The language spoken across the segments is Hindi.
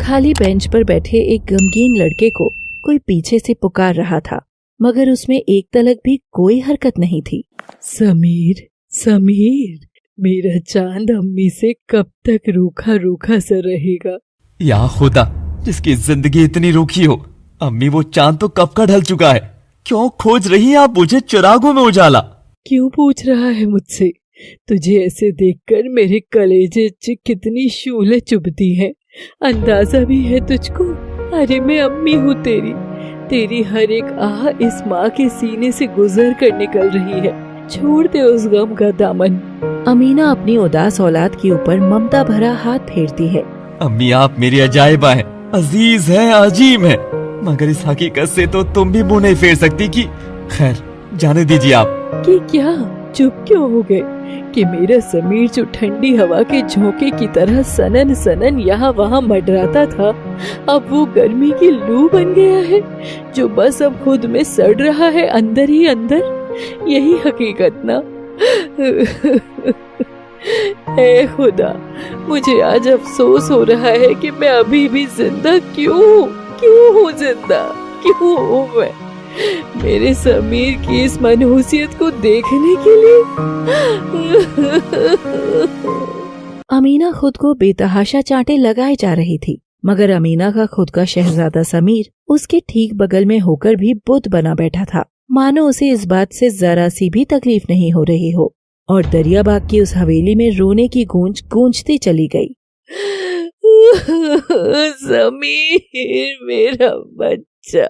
खाली बेंच पर बैठे एक गमगीन लड़के को कोई पीछे से पुकार रहा था, मगर उसमें एक तलक भी कोई हरकत नहीं थी। समीर, समीर, मेरा चांद अम्मी से कब तक रूखा रूखा सा रहेगा? या खुदा, जिसकी जिंदगी इतनी रूखी हो, अम्मी वो चांद तो कब का ढल चुका है। क्यों खोज रही हैं आप मुझे चिरागों में उजाला? क्यों पूछ रहा है मुझसे? तुझे ऐसे देखकर मेरे कलेजे कितनी शूलें चुभती हैं। अंदाजा भी है तुझको? अरे मैं अम्मी हूँ तेरी हर एक आह इस माँ के सीने से गुजर कर निकल रही है। छोड़ दे उस गम का दामन। अमीना अपनी उदास औलाद के ऊपर ममता भरा हाथ फेरती है। अम्मी, आप मेरी अजायबा हैं, अजीज हैं, अजीम हैं, मगर इस हकीकत से तो तुम भी मुंह नहीं फेर सकती कि खैर जाने दीजिए आप। कि क्या चुप क्यों हो गए कि मेरा समीर जो ठंडी हवा के झोंके की तरह सनन सनन यहाँ वहाँ मडराता था, अब वो गर्मी की लू बन गया है जो बस अब खुद में सड़ रहा है अंदर ही अंदर। यही हकीकत ना? ऐ खुदा, मुझे आज अफसोस हो रहा है कि मैं अभी भी जिंदा क्यों हूँ जिंदा क्यों हूँ मैं मेरे समीर की इस मनहूसियत को देखने के लिए। अमीना खुद को बेतहाशा चांटे लगाए जा रही थी, मगर अमीना का खुद का शहजादा समीर उसके ठीक बगल में होकर भी बुत बना बैठा था, मानो उसे इस बात से जरा सी भी तकलीफ नहीं हो रही हो। और दरियाबाग की उस हवेली में रोने की गूंज गूंजती चली गई। समीर, मेरा बच्चा।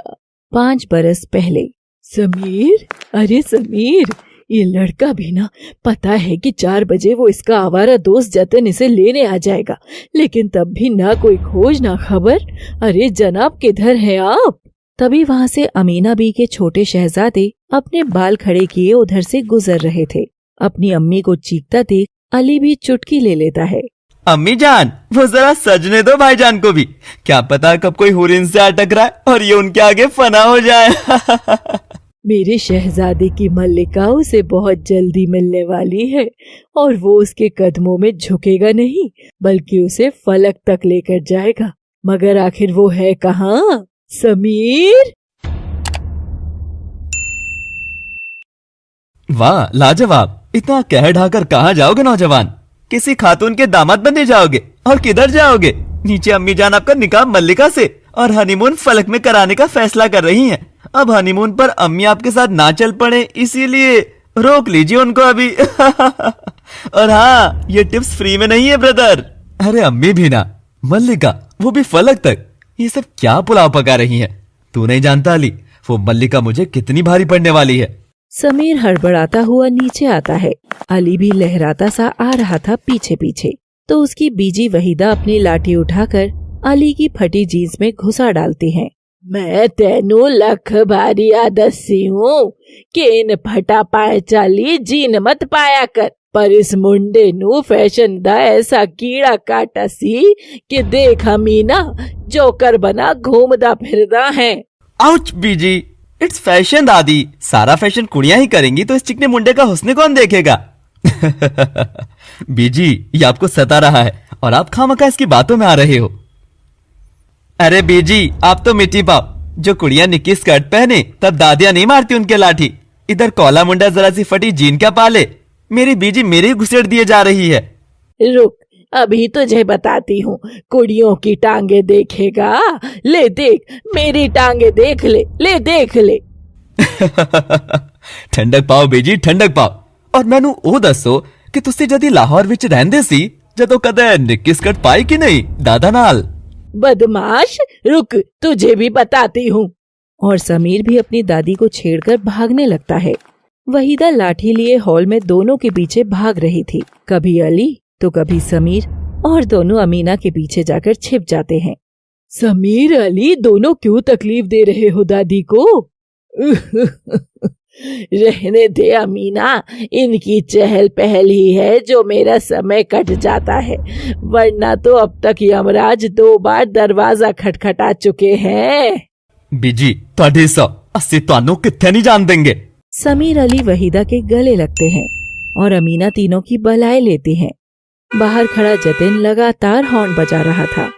5 बरस पहले। समीर, अरे समीर, ये लड़का भी ना, पता है कि 4 बजे वो इसका आवारा दोस्त जतन इसे लेने आ जाएगा, लेकिन तब भी ना कोई खोज ना खबर। अरे जनाब, किधर हैं आप? तभी वहाँ से अमीना बी के छोटे शहजादे अपने बाल खड़े किए उधर से गुजर रहे थे। अपनी अम्मी को चीखता देख अली भी चुटकी ले लेता है। अम्मी जान, वो जरा सजने दो भाईजान को भी, क्या पता कब कोई हुर इनसे आ टकराए और ये उनके आगे फना हो जाए। मेरे शहजादे की मल्लिका उसे बहुत जल्दी मिलने वाली है और वो उसके कदमों में झुकेगा नहीं, बल्कि उसे फलक तक लेकर जाएगा। मगर आखिर वो है कहाँ? समीर! वाह, लाजवाब! इतना कह ढाकर कहाँ जाओगे नौजवान? किसी खातून के दामाद बनने जाओगे? और किधर जाओगे? नीचे अम्मी जान आपका निकाह मल्लिका से और हनीमून फलक में कराने का फैसला कर रही हैं। अब हनीमून पर अम्मी आपके साथ ना चल पड़े, इसीलिए रोक लीजिए उनको अभी। और हाँ, ये टिप्स फ्री में नहीं है ब्रदर। अरे अम्मी भी ना, मल्लिका, वो भी फलक तक, ये सब क्या पुलाव पका रही हैं? तू नहीं जानता अली, वो मल्लिका मुझे कितनी भारी पड़ने वाली है। समीर हड़बड़ाता हुआ नीचे आता है। अली भी लहराता सा आ रहा था पीछे पीछे, तो उसकी बीजी वहीदा अपनी लाठी उठाकर अली की फटी जीन्स में घुसा डालती है। मैं तेनू लख भारी आदसी हूँ कि इन फटा पाए चाली जीन मत पाया कर, पर इस मुंडे नू फैशन दा ऐसा कीड़ा काटा सी कि देख अमीना जोकर बना घूमदा फिरदा है। आउच बीजी, इट्स फैशन दादी, सारा फैशन कुड़ियां ही करेंगी तो इस चिकने मुंडे का हुस्न कौन देखेगा? बीजी, ये आपको सता रहा है और आप खामखा इसकी बातों में आ रहे हो। अरे बीजी, आप तो मिट्टी पाओ, जो कुड़ियां निक्की स्कर्ट पहने तब दादियां नहीं मारती उनके लाठी। इधर कोला मुंडा जरा सी फटी जीन क्या पाले, मेरी बीजी मेरे ही घुसेड़ दिए जा रही है। रुक, अभी तुझे बताती हूँ। कुड़ियों की टांगे देखेगा? ले देख, मेरी टांगे देख ले, ले देख ले। ठंडक पाओ बीजी, ठंडक पाओ। और मैनू ओ दसो कि तुसी जदी लाहौर विच रहंदे सी, जदों कदे निक्की स्कर्ट पाई कि नहीं दादा नाल? बदमाश, रुक, तुझे भी बताती हूँ। और समीर भी अपनी दादी को छेड़कर भागने लगता है। वहीदा लाठी लिए हॉल में दोनों के पीछे भाग रही थी, कभी अली तो कभी समीर, और दोनों अमीना के पीछे जाकर छिप जाते हैं। समीर, अली दोनों क्यों तकलीफ दे रहे हो दादी को? रहने दे अमीना, इनकी चहल पहल ही है जो मेरा समय कट जाता है, वरना तो अब तक यमराज 2 बार दरवाजा खटखटा चुके हैं। बीजी, तुहाडी सौ अस्सी तुहानू कित्थे नहीं जान देंगे। समीर अली वहीदा के गले लगते हैं और अमीना तीनों की बलाएं लेती हैं। बाहर खड़ा जतिन लगातार हॉर्न बजा रहा था।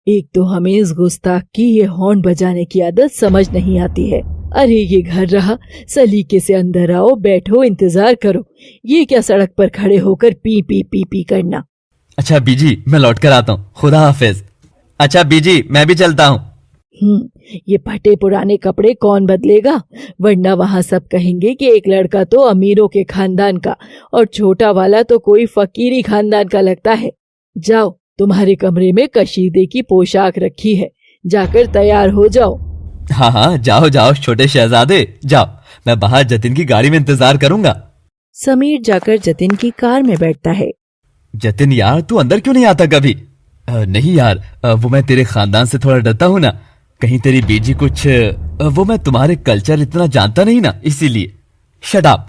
एक तो हमें इस गुस्ताख की ये हॉर्न बजाने की आदत समझ नहीं आती है। अरे ये घर रहा, सलीके से अंदर आओ, बैठो, इंतजार करो। ये क्या सड़क पर खड़े होकर पी पी पी पी करना। अच्छा बीजी, मैं लौट कर आता हूँ, खुदा हाफिज। अच्छा बीजी, मैं भी चलता हूँ। ये फटे पुराने कपड़े कौन बदलेगा, वरना वहाँ सब कहेंगे कि एक लड़का तो अमीरों के खानदान का और छोटा वाला तो कोई फकीरी खानदान का लगता है। जाओ, तुम्हारे कमरे में कशीदे की पोशाक रखी है, जाकर तैयार हो जाओ। हाँ हाँ, जाओ जाओ छोटे शहजादे, जाओ, मैं बाहर जतिन की गाड़ी में इंतजार करूंगा। समीर जाकर जतिन की कार में बैठता है। जतिन यार, तू अंदर क्यों नहीं आता कभी? नहीं यार, वो मैं तेरे खानदान से थोड़ा डरता हूँ ना, कहीं तेरी बीजी कुछ, वो मैं तुम्हारे कल्चर इतना जानता नहीं ना, इसीलिए। शट अप,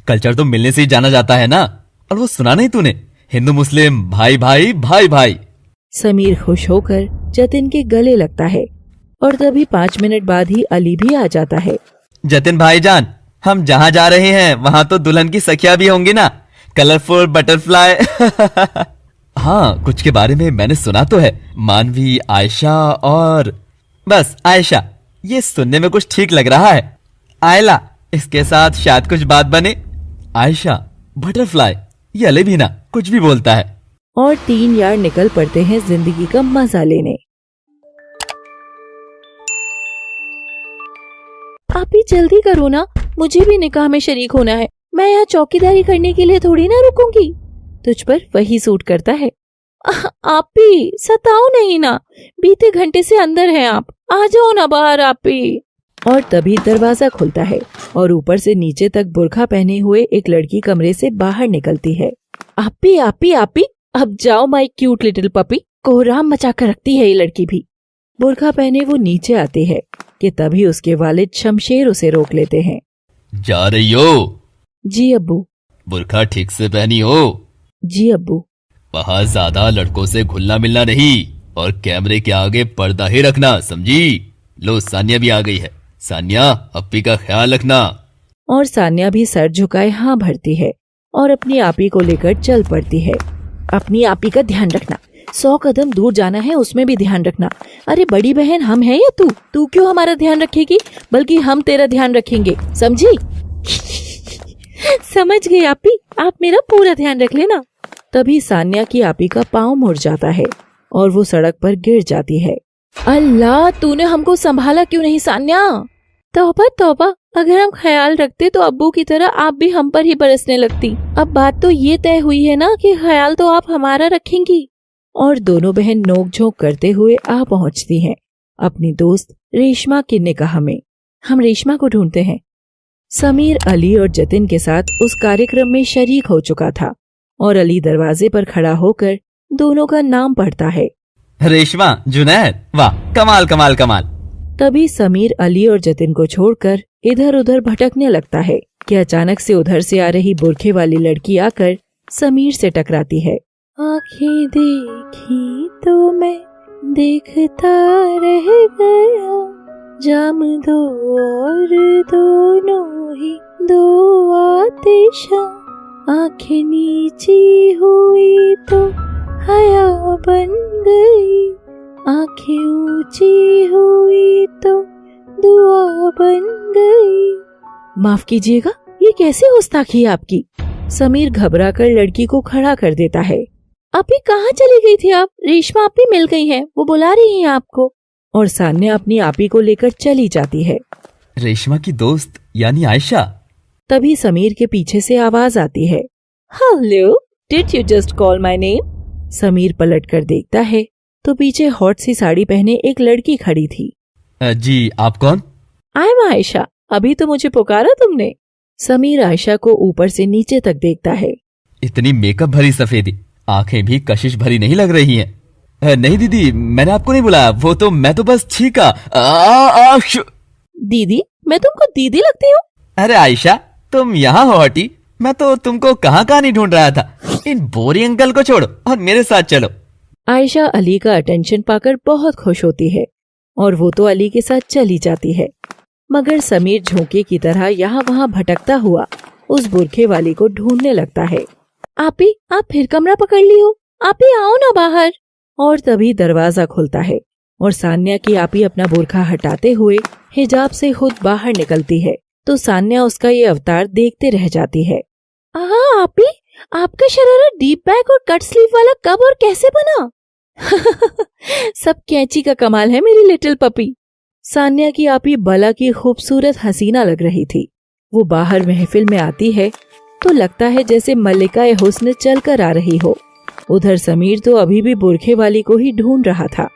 कल्चर तो मिलने से ही जाना जाता है ना। और वो सुना नहीं तूने, हिंदू मुस्लिम भाई भाई भाई भाई। समीर खुश होकर जतिन के गले लगता है और तभी 5 मिनट बाद ही अली भी आ जाता है। जतिन भाईजान, हम जहाँ जा रहे हैं वहाँ तो दुल्हन की सखियां भी होंगी ना, कलरफुल बटरफ्लाई। हाँ, कुछ के बारे में मैंने सुना तो है, मानवी, आयशा और बस आयशा। ये सुनने में कुछ ठीक लग रहा है। आयला, इसके साथ शायद कुछ बात बने। आयशा, बटरफ्लाई, ये अली भी ना कुछ भी बोलता है। और 3 यार निकल पड़ते हैं जिंदगी का मजा लेने। आप भी जल्दी करो ना, मुझे भी निकाह में शरीक होना है। मैं यहाँ चौकीदारी करने के लिए थोड़ी ना रुकूंगी। तुझ पर वही सूट करता है। आप भी सताओ नहीं ना, बीते घंटे से अंदर हैं आप, आ जाओ ना बाहर आप भी। और तभी दरवाजा खुलता है और ऊपर से नीचे तक बुर्खा पहने हुए एक लड़की कमरे से बाहर निकलती है। आप भी अब जाओ माय क्यूट लिटिल पपी। कोहराम मचा कर रखती है ये लड़की भी। बुर्खा पहने वो नीचे आती है कि तभी उसके वालिद शमशेर उसे रोक लेते हैं। जा रही हो? जी अब्बू। बुर्खा ठीक से पहनी हो? जी अब्बू। वहाँ ज्यादा लड़कों से घुलना मिलना नहीं, और कैमरे के आगे पर्दा ही रखना, समझी? लो, सानिया भी आ गई है। सानिया, अप्पी का ख्याल रखना। और सानिया भी सर झुकाए हाँ भरती है और अपनी आपी को लेकर चल पड़ती है। अपनी आपी का ध्यान रखना, 100 कदम दूर जाना है, उसमें भी ध्यान रखना। अरे बड़ी बहन हम हैं या तू क्यों हमारा ध्यान रखेगी, बल्कि हम तेरा ध्यान रखेंगे, समझी? समझ गई आपी, आप मेरा पूरा ध्यान रख लेना। तभी सानिया की आपी का पाँव मुड़ जाता है और वो सड़क पर गिर जाती है। अल्लाह, तूने हमको संभाला क्यों नहीं सानिया? तौबा तौबा, अगर हम ख्याल रखते तो अब्बू की तरह आप भी हम पर ही बरसने लगती। अब बात तो ये तय हुई है ना कि ख्याल तो आप हमारा रखेंगी। और दोनों बहन नोक-झोंक करते हुए आ पहुंचती हैं अपनी दोस्त रेशमा के निकाह में। हम रेशमा को ढूंढते हैं। समीर अली और जतिन के साथ उस कार्यक्रम में शरीक हो चुका था और अली दरवाजे पर खड़ा होकर दोनों का नाम पढ़ता है। रेशमा, जुनैद, वाह, कमाल कमाल कमाल। तभी समीर अली और जतिन को छोड़कर इधर उधर भटकने लगता है कि अचानक से उधर से आ रही बुरखे वाली लड़की आकर समीर से टकराती है। आँखें देखी तो मैं देखता रह गया, जाम दो और दोनों ही दो आतिशा, आँखें नीची हुई तो हया बन गई, आँखें ऊंची हुई तो दुआ बन गई। माफ कीजिएगा, ये कैसे गुस्ताखी है आपकी? समीर घबराकर लड़की को खड़ा कर देता है। आपी कहाँ चली गई थी आप? रेशमा आपी मिल गई हैं, वो बुला रही हैं आपको। और सान्या अपनी आपी को लेकर चली जाती है। रेशमा की दोस्त यानी आयशा। तभी समीर के पीछे से आवाज आती है। Hello, did you just call my name? Sameer पलट कर देखता है तो पीछे हॉट सी साड़ी पहने एक लड़की खड़ी थी। जी, आप कौन? आई एम आयशा, अभी तो मुझे पुकारा तुमने। समीर आयशा को ऊपर से नीचे तक देखता है। इतनी मेकअप भरी सफेदी, आंखें भी कशिश भरी नहीं लग रही हैं। नहीं दीदी, मैंने आपको नहीं बुलाया, वो तो मैं तो बस छीका। दीदी? मैं तुमको दीदी लगती हूँ? अरे आयशा, तुम यहाँ हो हटी, मैं तो तुमको कहाँ नहीं ढूंढ रहा था। इन बोरी अंकल को छोड़ो और मेरे साथ चलो। आयशा अली का अटेंशन पाकर बहुत खुश होती है और वो तो अली के साथ चली जाती है, मगर समीर झोंके की तरह यहाँ वहाँ भटकता हुआ उस बुरखे वाली को ढूंढने लगता है। आपी, आप फिर कमरा पकड़ ली हो? आपी आओ ना बाहर। और तभी दरवाजा खुलता है और सान्या की आपी अपना बुर्खा हटाते हुए हिजाब से खुद बाहर निकलती है तो सान्या उसका ये अवतार देखते रह जाती है। आपी, आपका शरारा डीप बैक और कट स्लीव वाला कब और कैसे बना? सब कैंची का कमाल है मेरी लिटिल पपी। सान्या की आपी बला की खूबसूरत हसीना लग रही थी। वो बाहर महफिल में आती है तो लगता है जैसे मल्लिका हुस्न चल कर आ रही हो। उधर समीर तो अभी भी बुरखे वाली को ही ढूंढ रहा था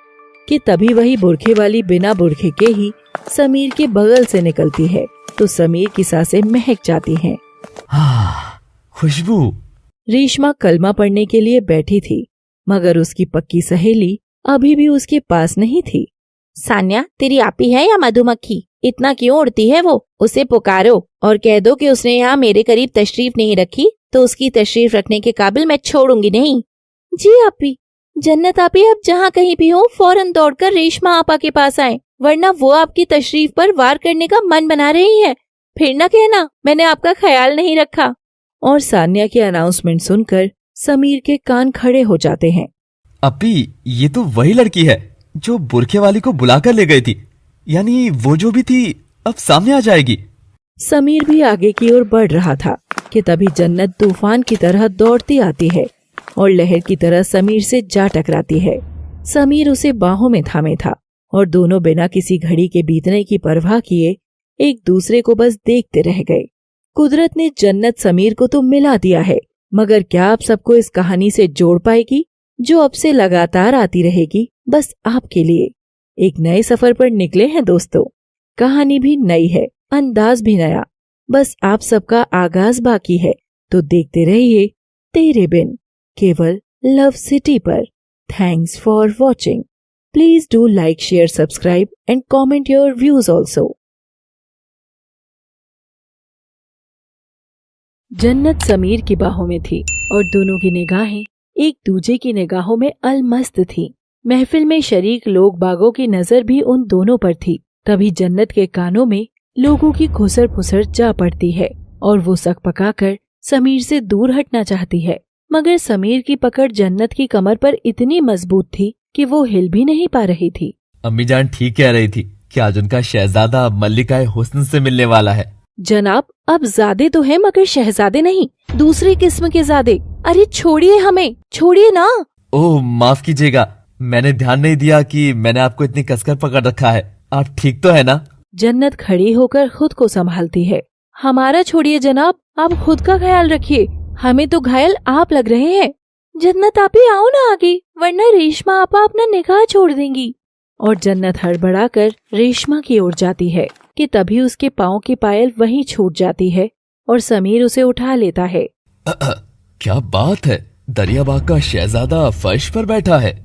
कि तभी वही बुरखे वाली बिना बुरखे के ही समीर के बगल से निकलती है तो समीर की सांसें महक जाती हैं। खुशबू। रेशमा कलमा पढ़ने के लिए बैठी थी मगर उसकी पक्की सहेली अभी भी उसके पास नहीं थी। सान्या, तेरी आपी है या मधुमक्खी? इतना क्यों उड़ती है वो? उसे पुकारो और कह दो कि उसने यहाँ मेरे करीब तशरीफ नहीं रखी तो उसकी तशरीफ रखने के काबिल मैं छोड़ूंगी नहीं। जी आपी। जन्नत आपी, आप जहाँ कहीं भी हो फौरन दौड़कर रेशमा आपा के पास आए, वरना वो आपकी तशरीफ पर वार करने का मन बना रही है। फिर न कहना मैंने आपका ख्याल नहीं रखा। और सान्या की अनाउंसमेंट सुनकर समीर के कान खड़े हो जाते हैं। अपी, ये तो वही लड़की है जो बुरखे वाली को बुलाकर ले गई थी, यानी वो जो भी थी अब सामने आ जाएगी। समीर भी आगे की ओर बढ़ रहा था कि तभी जन्नत तूफान की तरह दौड़ती आती है और लहर की तरह समीर से जा टकराती है। समीर उसे बाहों में थामे था और दोनों बिना किसी घड़ी के बीतने की परवाह किए एक दूसरे को बस देखते रह गए। कुदरत ने जन्नत समीर को तो मिला दिया है, मगर क्या आप सबको इस कहानी से जोड़ पाएगी जो अब से लगातार आती रहेगी बस आपके लिए। एक नए सफर पर निकले हैं दोस्तों। कहानी भी नई है, अंदाज भी नया, बस आप सबका आगाज बाकी है। तो देखते रहिए तेरे बिन, केवल लव सिटी पर। Thanks for watching. Please do like, share, subscribe and comment your views also. जन्नत समीर की बाहों में थी और दोनों की निगाहें एक दूजे की निगाहों में अलमस्त थी। महफिल में शरीक लोग बागों की नजर भी उन दोनों पर थी। तभी जन्नत के कानों में लोगों की खुसर फुसर जा पड़ती है और वो सक पकाकर समीर से दूर हटना चाहती है, मगर समीर की पकड़ जन्नत की कमर पर इतनी मजबूत थी कि वो हिल भी नहीं पा रही थी। अम्मी जान ठीक कह रही थी कि आज उनका शहजादा मल्लिका हुस्न से मिलने वाला है। जनाब, अब ज़ादे तो है मगर शहजादे नहीं, दूसरी किस्म के ज़ादे। अरे छोड़िए हमें, छोड़िए ना। ओह माफ कीजिएगा, मैंने ध्यान नहीं दिया कि मैंने आपको इतनी कसकर पकड़ रखा है। आप ठीक तो है ना? जन्नत खड़ी होकर खुद को संभालती है। हमारा छोड़िए जनाब, आप खुद का ख्याल रखिए, हमें तो घायल आप लग रहे हैं। जन्नत आप ही आओ ना आगे, वरना रेशमा आपा अपना निगाह छोड़ देंगी। और जन्नत हड़बड़ाकर रेशमा की ओर जाती है कि तभी उसके पाँव की पायल वहीं छूट जाती है और समीर उसे उठा लेता है। क्या बात है, दरियाबाग का शहजादा फर्श पर बैठा है।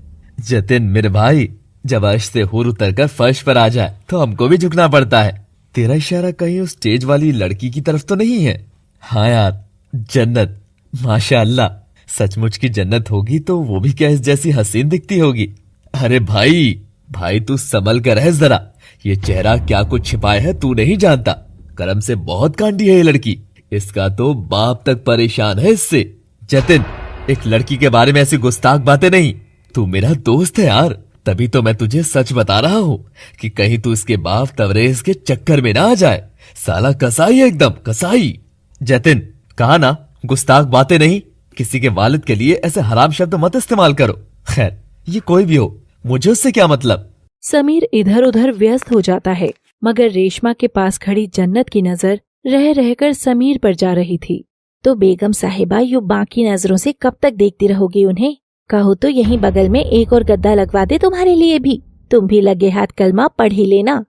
जतिन मेरे भाई, जब अर्श से हूर उतरकर फर्श पर आ जाए तो हमको भी झुकना पड़ता है। तेरा इशारा कहीं उस स्टेज वाली लड़की की तरफ तो नहीं है? हाँ यार, जन्नत माशाअल्लाह, सचमुच की जन्नत होगी तो वो भी क्या इस जैसी हसीन दिखती होगी। अरे भाई भाई तू संभल कर है जरा, ये चेहरा क्या कुछ छिपाए है तू नहीं जानता। करम से बहुत कांडी है ये लड़की, इसका तो बाप तक परेशान है इससे। जतिन, एक लड़की के बारे में ऐसी गुस्ताख बातें नहीं, तू मेरा दोस्त है यार, तभी तो मैं तुझे सच बता रहा हूँ कि कहीं तू इसके बाप तवरेज के चक्कर में ना आ जाए। साला कसाई है, एकदम कसाई। जतिन, कहा ना गुस्ताख बातें नहीं, किसी के वालिद के लिए ऐसे हराम शब्द मत इस्तेमाल करो। खैर ये कोई भी हो, मुझे उससे क्या मतलब। समीर इधर उधर व्यस्त हो जाता है, मगर रेशमा के पास खड़ी जन्नत की नजर रह रहकर समीर पर जा रही थी। तो बेगम साहिबा यूं बाकी नजरों से कब तक देखती रहोगी उन्हें? कहो तो यहीं बगल में एक और गद्दा लगवा दे तुम्हारे लिए भी, तुम भी लगे हाथ कलमा पढ़ ही लेना।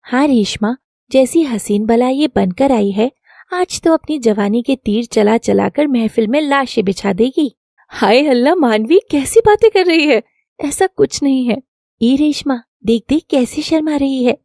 हाँ रेशमा, जैसी हसीन बला ये बनकर आई है, आज तो अपनी जवानी के तीर चला चला कर महफिल में लाशें बिछा देगी। हाय अल्लाह, मानवी कैसी बातें कर रही है, ऐसा कुछ नहीं है। ये रेशमा देख देख कैसी शर्मा रही है।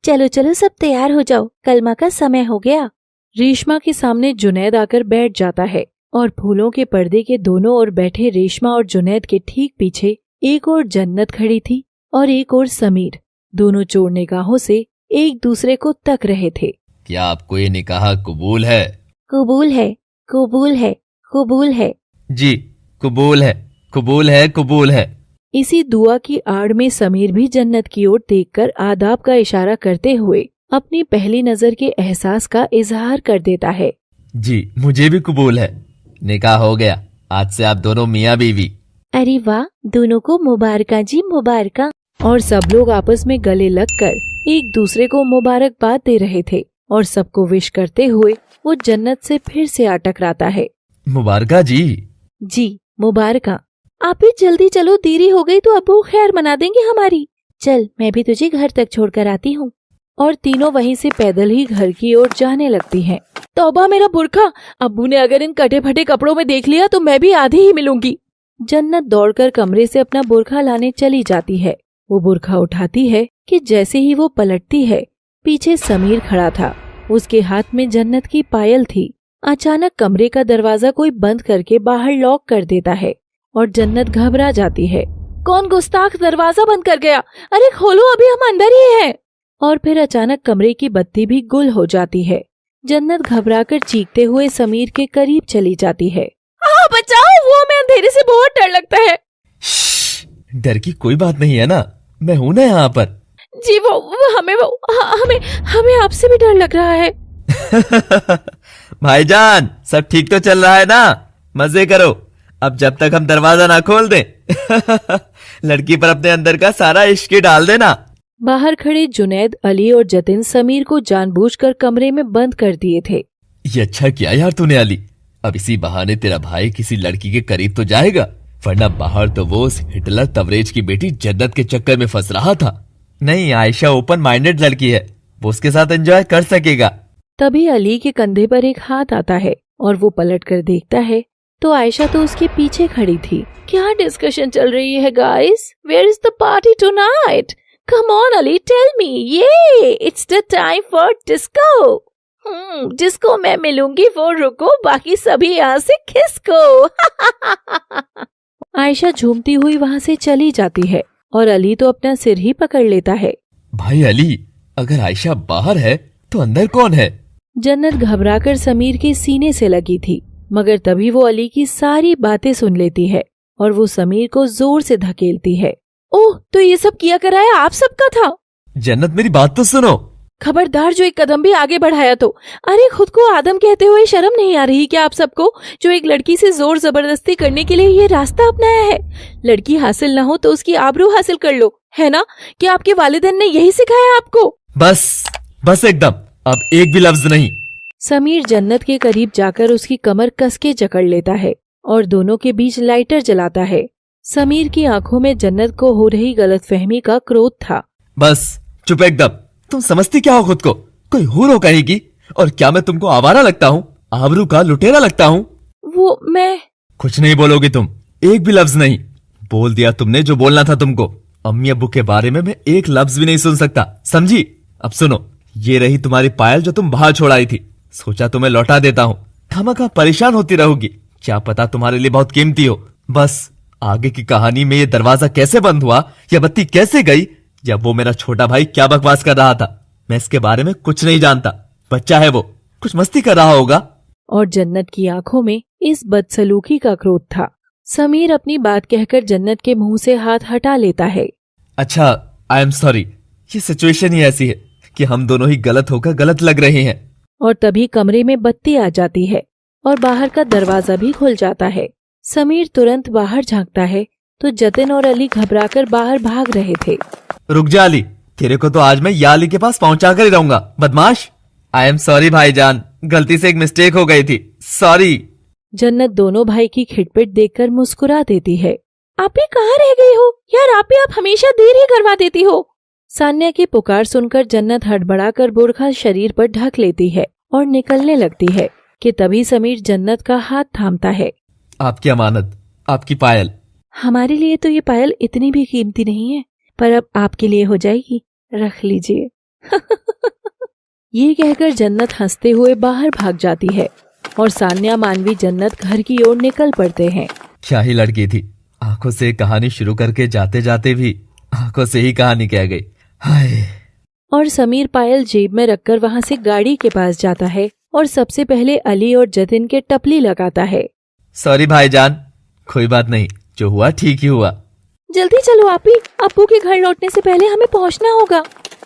चलो चलो सब तैयार हो जाओ, कलमा का समय हो गया। रेशमा के सामने जुनैद आकर बैठ जाता है और फूलों के पर्दे के दोनों ओर बैठे रेशमा और जुनैद के ठीक पीछे एक और जन्नत खड़ी थी और एक और समीर। दोनों चोर निगाहों से एक दूसरे को तक रहे थे। क्या आपको ये निकाह कबूल है? कबूल है, कबूल है, कबूल है। जी कबूल है। कबूल है, कबूल है। इसी दुआ की आड़ में समीर भी जन्नत की ओर देखकर आदाब का इशारा करते हुए अपनी पहली नजर के एहसास का इजहार कर देता है। जी मुझे भी कबूल है, निकाह हो गया, आज से आप दोनों मियाँ बीवी। अरे वाह, दोनों को मुबारका जी, मुबारका। और सब लोग आपस में गले लगकर एक दूसरे को मुबारकबाद दे रहे थे और सबको विश करते हुए वो जन्नत से फिर से आ टकराता है। मुबारका जी। जी मुबारका। आप भी जल्दी चलो, देरी हो गई तो अब्बू खैर मना देंगे हमारी। चल मैं भी तुझे घर तक छोड़कर आती हूँ। और तीनों वहीं से पैदल ही घर की ओर जाने लगती हैं। तौबा मेरा बुर्खा, अब्बू ने अगर इन कटे फटे कपड़ों में देख लिया तो मैं भी आधी ही मिलूंगी। जन्नत दौड़कर कमरे से अपना बुर्खा लाने चली जाती है। वो बुर्खा उठाती है कि जैसे ही वो पलटती है पीछे समीर खड़ा था। उसके हाथ में जन्नत की पायल थी। अचानक कमरे का दरवाजा कोई बंद करके बाहर लॉक कर देता है और जन्नत घबरा जाती है। कौन गुस्ताख दरवाजा बंद कर गया? अरे खोलो, अभी हम अंदर ही हैं। और फिर अचानक कमरे की बत्ती भी गुल हो जाती है। जन्नत घबराकर चीखते हुए समीर के करीब चली जाती है। बचाओ, वो हमें अंधेरे से बहुत डर लगता है। डर की कोई बात नहीं है ना, मैं हूं ना यहाँ पर। जी हमें आपसे भी डर लग रहा है। भाईजान सब ठीक तो चल रहा है ना? मजे करो, अब जब तक हम दरवाजा ना खोल दें। लड़की पर अपने अंदर का सारा इश्क डाल देना। बाहर खड़े जुनैद, अली और जतिन समीर को जानबूझकर कमरे में बंद कर दिए थे। ये अच्छा किया यार तूने अली, अब इसी बहाने तेरा भाई किसी लड़की के करीब तो जाएगा, वरना बाहर तो वो उस हिटलर तवरेज की बेटी जन्नत के चक्कर में फंस रहा था। नहीं, आयशा ओपन माइंडेड लड़की है, वो उसके साथ एंजॉय कर सकेगा। तभी अली के कंधे पर एक हाथ आता है और वो पलट कर देखता है तो आयशा तो उसके पीछे खड़ी थी। क्या डिस्कशन चल रही है guys? Where is the party tonight? Come on Ali, tell me. ये it's the time for disco. जिसको मैं मिलूंगी वो रुको, बाकी सभी यहाँ से खिसको। आयशा झूमती हुई वहाँ से चली जाती है और अली तो अपना सिर ही पकड़ लेता है। भाई अली, अगर आयशा बाहर है तो अंदर कौन है? जन्नत घबराकर समीर के सीने से लगी थी, मगर तभी वो अली की सारी बातें सुन लेती है और वो समीर को जोर से धकेलती है। ओह, तो ये सब किया कराया आप सबका था? जन्नत मेरी बात तो सुनो। खबरदार, जो एक कदम भी आगे बढ़ाया तो। अरे खुद को आदम कहते हुए शर्म नहीं आ रही क्या आप सबको, जो एक लड़की से जोर जबरदस्ती करने के लिए ये रास्ता अपनाया है? लड़की हासिल ना हो तो उसकी आबरू हासिल कर लो, है ना? कि आपके वालिदैन ने यही सिखाया आपको? बस एकदम, अब एक भी लफ्ज नहीं। समीर जन्नत के करीब जाकर उसकी कमर कसके जकड़ लेता है और दोनों के बीच लाइटर जलाता है। समीर की आंखों में जन्नत को हो रही गलतफहमी का क्रोध था। बस चुप एकदम, तुम समझती क्या हो खुद को? कोई हूर हो कहेगी? और क्या मैं तुमको आवारा लगता हूँ, आबरू का लुटेरा लगता हूँ? वो मैं कुछ नहीं बोलोगी तुम, एक भी लफ्ज नहीं। बोल दिया तुमने जो बोलना था तुमको। अम्मी अब्बू के बारे में मैं एक लफ्ज भी नहीं सुन सकता, समझी? अब सुनो, ये रही तुम्हारी पायल जो तुम बाहर छोड़ आई थी, सोचा तुम्हें लौटा देता हूँ। खामखा परेशान होती रहोगी, क्या पता तुम्हारे लिए बहुत कीमती हो। बस आगे की कहानी में ये दरवाजा कैसे बंद हुआ, या बत्ती कैसे गई, या वो मेरा छोटा भाई क्या बकवास कर रहा था, मैं इसके बारे में कुछ नहीं जानता। बच्चा है वो, कुछ मस्ती कर रहा होगा। और जन्नत की आंखों में इस बदसलूकी का क्रोध था। समीर अपनी बात कहकर जन्नत के मुंह से हाथ हटा लेता है। अच्छा, आई एम सॉरी, ये सिचुएशन ही ऐसी है कि हम दोनों ही गलत होकर गलत लग रहे हैं। और तभी कमरे में बत्ती आ जाती है और बाहर का दरवाजा भी खुल जाता है। समीर तुरंत बाहर झांकता है तो जतिन और अली घबराकर बाहर भाग रहे थे। रुक जा अली, तेरे को तो आज मैं या अली के पास पहुंचा कर ही रहूंगा, बदमाश। आई एम सॉरी भाईजान, गलती से एक मिस्टेक हो गई थी, सॉरी। जन्नत दोनों भाई की खिटपिट देखकर मुस्कुरा देती है। आप भी कहाँ रह गई हो यार, आप हमेशा देर ही करवा देती हो। सान्या की पुकार सुनकर जन्नत हड़बड़ाकर बुर्खा शरीर पर ढक लेती है और निकलने लगती है कि तभी समीर जन्नत का हाथ थामता है। आपकी अमानत, आपकी पायल। हमारे लिए तो ये पायल इतनी भी कीमती नहीं है, पर अब आपके लिए हो जाएगी, रख लीजिए। ये कहकर जन्नत हंसते हुए बाहर भाग जाती है और सान्या मानवी जन्नत घर की ओर निकल पड़ते हैं। क्या ही लड़की थी, आंखों से कहानी शुरू करके जाते जाते भी आंखों से ही कहानी कह गई। हाय। और समीर पायल जेब में रखकर वहाँ से गाड़ी के पास जाता है और सबसे पहले अली और जतिन के टपली लगाता है। सॉरी भाईजान, कोई बात नहीं, जो हुआ ठीक ही हुआ। जल्दी चलो आपी, अब्बू के घर लौटने से पहले हमें पहुंचना होगा।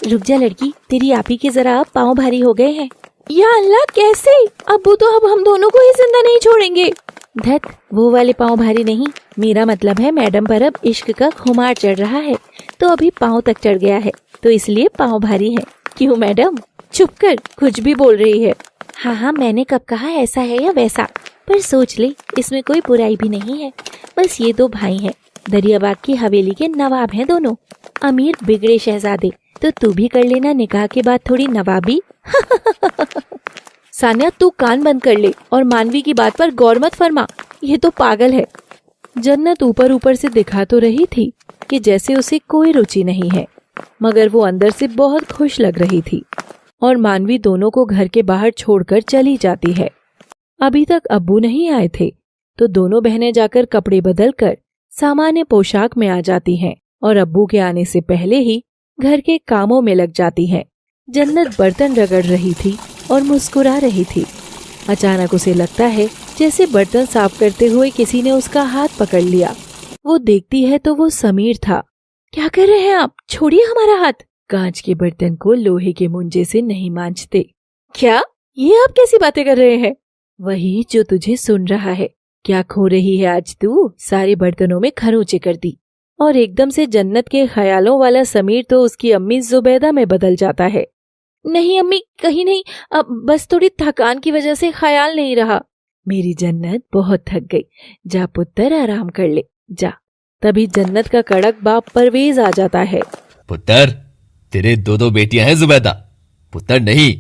रुक जा लड़की, तेरी आपी के जरा पाँव भारी हो गए हैं। या अल्लाह, कैसे? अब्बू तो अब हम दोनों को ही जिंदा नहीं छोड़ेंगे। धत, वो वाले पाँव भारी नहीं, मेरा मतलब है मैडम पर अब इश्क का खुमार चढ़ रहा है, तो अभी पाँव तक चढ़ गया है, तो इसलिए पाँव भारी है। क्यों मैडम? चुप कर, कुछ भी बोल रही है। हाँ हाँ, मैंने कब कहा ऐसा है या वैसा, पर सोच ले, इसमें कोई बुराई भी नहीं है। बस ये दो भाई हैं, दरियाबाग की हवेली के नवाब हैं दोनों, अमीर बिगड़े शहजादे। तो तू भी कर लेना निकाह के बाद थोड़ी नवाबी। सानिया, तू कान बंद कर ले और मानवी की बात पर गौर मत फरमा, ये तो पागल है। जन्नत ऊपर ऊपर से दिखा तो रही थी कि जैसे उसे कोई रुचि नहीं है, मगर वो अंदर से बहुत खुश लग रही थी। और मानवी दोनों को घर के बाहर छोड़कर चली जाती है। अभी तक अब्बू नहीं आए थे, तो दोनों बहनें जाकर कपड़े बदलकर सामान्य पोशाक में आ जाती हैं और अब्बू के आने से पहले ही घर के कामों में लग जाती हैं। जन्नत बर्तन रगड़ रही थी और मुस्कुरा रही थी। अचानक उसे लगता है जैसे बर्तन साफ करते हुए किसी ने उसका हाथ पकड़ लिया। वो देखती है तो वो समीर था। क्या कर रहे हैं आप? छोड़िए हमारा हाथ। कांच के बर्तन को लोहे के मुंजे से नहीं मांजते। क्या? ये आप कैसी बातें कर रहे हैं? वही जो तुझे सुन रहा है। क्या खो रही है आज तू? सारे बर्तनों में खरोंचे कर दी। और एकदम से जन्नत के ख्यालों वाला समीर तो उसकी अम्मी जुबैदा में बदल जाता है। नहीं अम्मी, कहीं नहीं, अब बस थोड़ी थकान की वजह से ख्याल नहीं रहा। मेरी जन्नत बहुत थक गई, जा पुत्र आराम कर ले, जा। तभी जन्नत का कड़क बाप परवेज आ जाता है। पुत्र, तेरे दो बेटियां हैं जुबैदा, पुत्र नहीं।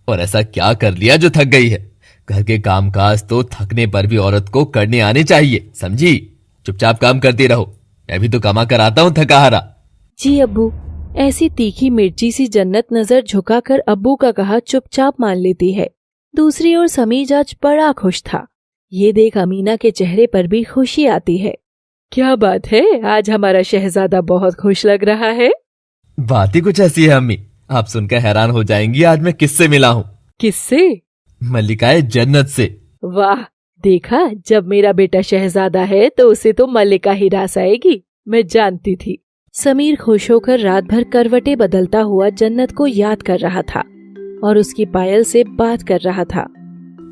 और ऐसा क्या कर लिया जो थक गई है? घर के कामकाज तो थकने पर भी औरत को करने आने चाहिए, समझी? चुपचाप काम करती रहो, मैं भी तो कमा कर आता हूँ थका हारा। जी अब्बू। ऐसी तीखी मिर्ची सी जन्नत नजर झुकाकर अब्बू का कहा चुपचाप मान लेती है। दूसरी ओर समीर आज बड़ा खुश था। ये देख अमीना के चेहरे पर भी खुशी आती है। क्या बात है, आज हमारा शहजादा बहुत खुश लग रहा है। बात ही कुछ ऐसी है अम्मी, आप सुनकर हैरान हो जाएंगी। आज मैं किससे मिला हूँ? किससे? मल्लिकाए जन्नत से। वाह, देखा, जब मेरा बेटा शहजादा है तो उसे तो मल्लिका ही रास आएगी, मैं जानती थी। समीर खुश होकर रात भर करवटें बदलता हुआ जन्नत को याद कर रहा था और उसकी पायल से बात कर रहा था।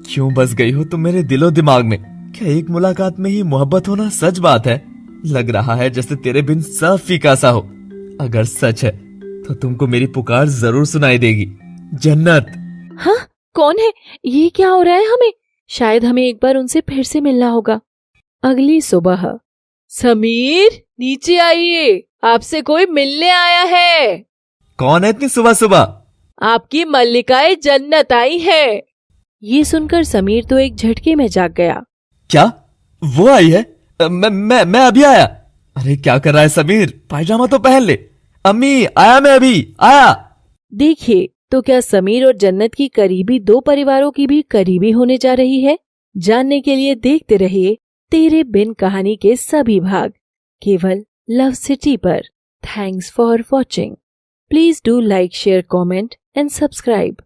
क्यों बस गई हो तुम मेरे दिलो दिमाग में? क्या एक मुलाकात में ही मोहब्बत होना सच बात है? लग रहा है जैसे तेरे बिन सब फीका सा हो। अगर सच है तो तुमको मेरी पुकार जरूर सुनाई देगी। जन्नत। हाँ, कौन है? ये क्या हो रहा है हमें? शायद हमें एक बार उनसे फिर से मिलना होगा। अगली सुबह। समीर, नीचे आइए, आपसे कोई मिलने आया है। कौन है इतनी सुबह सुबह? आपकी मल्लिकाए जन्नत आई है। ये सुनकर समीर तो एक झटके में जाग गया। क्या वो आई है? मैं अभी आया। अरे क्या कर रहा है समीर? पायजामा तो पहन ले। अम्मी आया, मैं अभी आया। देखिए तो क्या समीर और जन्नत की करीबी दो परिवारों की भी करीबी होने जा रही है? जानने के लिए देखते रहिए तेरे बिन कहानी के सभी भाग, केवल लव सिटी पर। Thanks for watching. Please do like, share, comment and subscribe.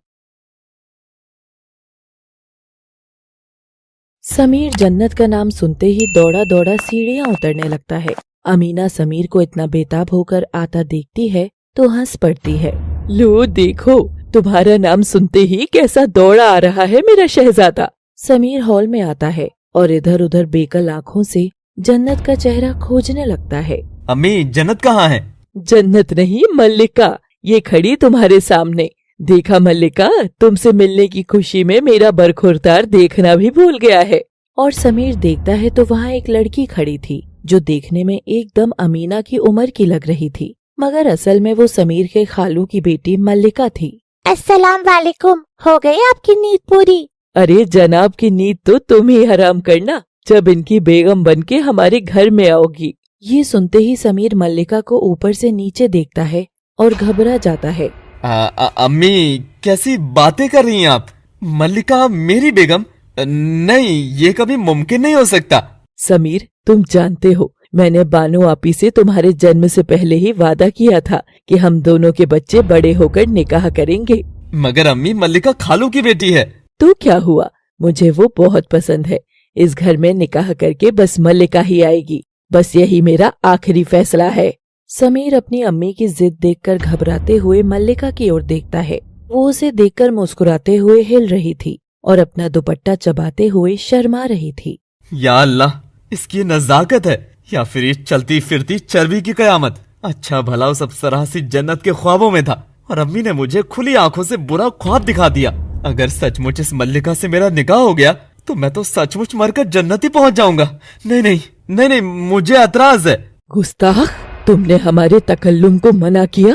Sameer जन्नत का नाम सुनते ही दौड़ा दौड़ा सीढ़ियां उतरने लगता है। अमीना समीर को इतना बेताब होकर आता देखती है तो हंस पड़ती है। लो देखो, तुम्हारा नाम सुनते ही कैसा दौड़ा आ रहा है मेरा शहजादा। समीर हॉल में आता है और इधर उधर बेकल आँखों से जन्नत का चेहरा खोजने लगता है। अम्मी, जन्नत कहाँ है? जन्नत नहीं, मल्लिका, ये खड़ी तुम्हारे सामने। देखा मल्लिका, तुमसे मिलने की खुशी में मेरा बरखुरदार देखना भी भूल गया है। और समीर देखता है तो वहाँ एक लड़की खड़ी थी जो देखने में एकदम अमीना की उम्र की लग रही थी, मगर असल में वो समीर के खालू की बेटी मल्लिका थी। अस्सलाम वालेकुम, हो गई आपकी नींद पूरी? अरे जनाब की नींद तो तुम ही हराम करना, जब इनकी बेगम बनके हमारे घर में आओगी। ये सुनते ही समीर मल्लिका को ऊपर से नीचे देखता है और घबरा जाता है। अम्मी, कैसी बातें कर रही हैं आप? मल्लिका मेरी बेगम? नहीं, ये कभी मुमकिन नहीं हो सकता। समीर, तुम जानते हो मैंने बानो आपी से तुम्हारे जन्म से पहले ही वादा किया था कि हम दोनों के बच्चे बड़े होकर निकाह करेंगे। मगर अम्मी, मल्लिका खालू की बेटी है। तो क्या हुआ, मुझे वो बहुत पसंद है। इस घर में निकाह करके बस मल्लिका ही आएगी। बस यही मेरा आखिरी फैसला है। समीर अपनी अम्मी की जिद देखकर घबराते हुए मल्लिका की ओर देखता है। वो उसे देखकर मुस्कुराते हुए हिल रही थी और अपना दुपट्टा चबाते हुए शर्मा रही थी। या अल्लाह, इसकी नजाकत है या फिर ये चलती फिरती चर्बी की कयामत। अच्छा भला उस अप्सरासी जन्नत के ख्वाबों में था और अम्मी ने मुझे खुली आंखों से बुरा ख्वाब दिखा दिया। अगर सचमुच इस मल्लिका से मेरा निकाह हो गया तो मैं तो सचमुच मरकर जन्नत ही पहुंच जाऊंगा। नहीं नहीं नहीं नहीं, मुझे एतराज है। गुस्ताख, तुमने हमारे तकल्लुम को मना किया,